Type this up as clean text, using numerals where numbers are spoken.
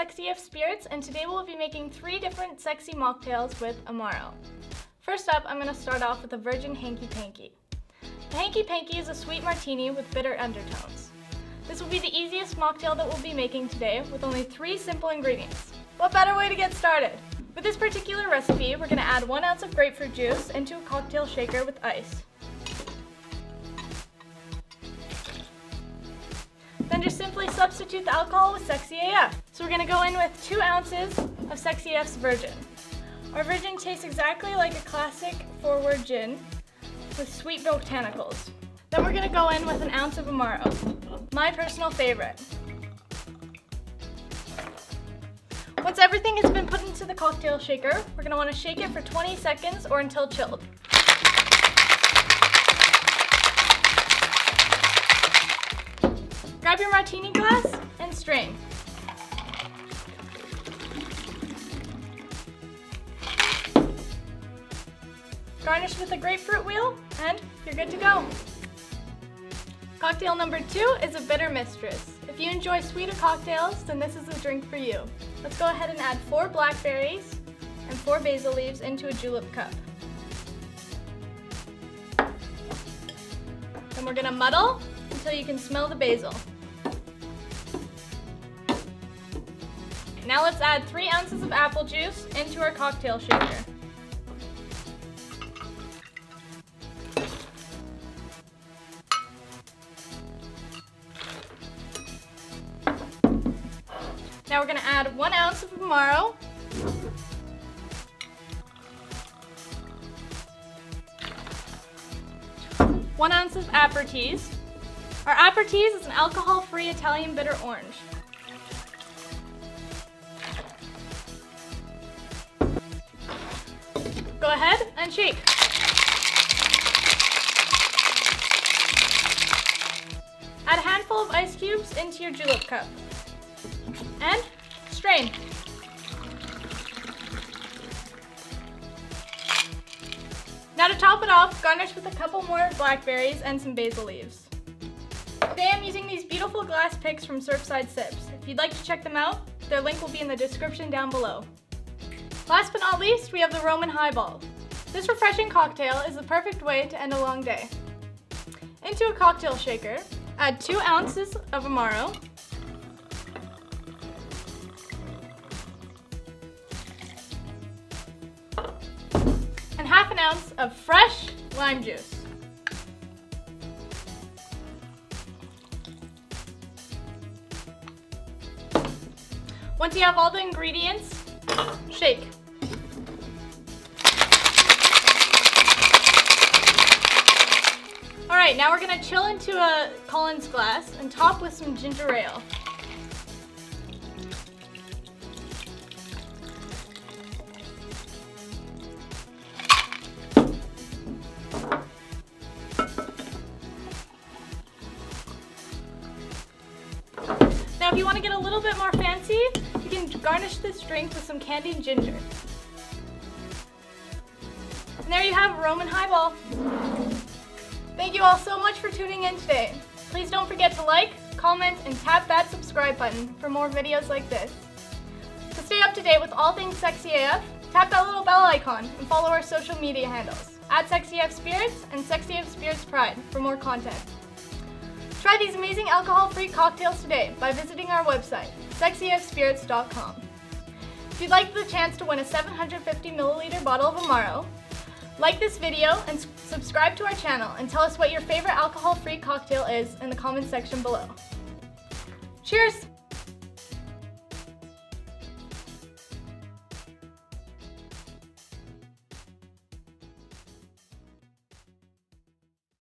Sexy AF Spirits, and today we'll be making 3 different sexy mocktails with Amar-Oh. First up, I'm going to start off with a virgin Hanky Panky. The Hanky Panky is a sweet martini with bitter undertones. This will be the easiest mocktail that we'll be making today with only 3 simple ingredients. What better way to get started? With this particular recipe, we're going to add 1 ounce of grapefruit juice into a cocktail shaker with ice. Then just simply substitute the alcohol with Sexy AF. So we're going to go in with 2 ounces of Sexy AF's ViirGiin. Our ViirGiin tastes exactly like a classic forward gin with sweet botanicals. Then we're going to go in with 1 ounce of Amar-Oh, my personal favorite. Once everything has been put into the cocktail shaker, we're going to want to shake it for 20 seconds or until chilled. Grab your martini glass and strain. Garnish with a grapefruit wheel, and you're good to go. Cocktail number 2 is a bitter Mistress. If you enjoy sweeter cocktails, then this is a drink for you. Let's go ahead and add 4 blackberries and 4 basil leaves into a julep cup. Then we're gonna muddle until you can smell the basil. Now let's add 3 ounces of apple juice into our cocktail shaker. Now we're going to add 1 ounce of Amar-Oh, one ounce of AperTease. Our AperTease is an alcohol-free Italian bitter orange. Go ahead and shake. Add a handful of ice cubes into your julep cup. And strain. Now to top it off, garnish with a couple more blackberries and some basil leaves. Today I'm using these beautiful glass picks from Surfside Sips. If you'd like to check them out, their link will be in the description down below. Last but not least, we have the Roman Highball. This refreshing cocktail is the perfect way to end a long day. Into a cocktail shaker, add 2 ounces of Amar-Oh, and half an ounce of fresh lime juice. Once you have all the ingredients, shake. Alright, now we're going to chill into a Collins glass and top with some ginger ale. Now if you want to get a little bit more fancy, you can garnish this drink with some candied ginger. And there you have a Roman Highball. Thank you all so much for tuning in today. Please don't forget to like, comment, and tap that subscribe button for more videos like this. To stay up to date with all things Sexy AF, tap that little bell icon and follow our social media handles @Sexy AF Spirits and Sexy AF Spirits Pride for more content. Try these amazing alcohol-free cocktails today by visiting our website, sexyafspirits.com. If you'd like the chance to win a 750 milliliter bottle of Amar-Oh, like this video and subscribe to our channel and tell us what your favorite alcohol-free cocktail is in the comment section below. Cheers!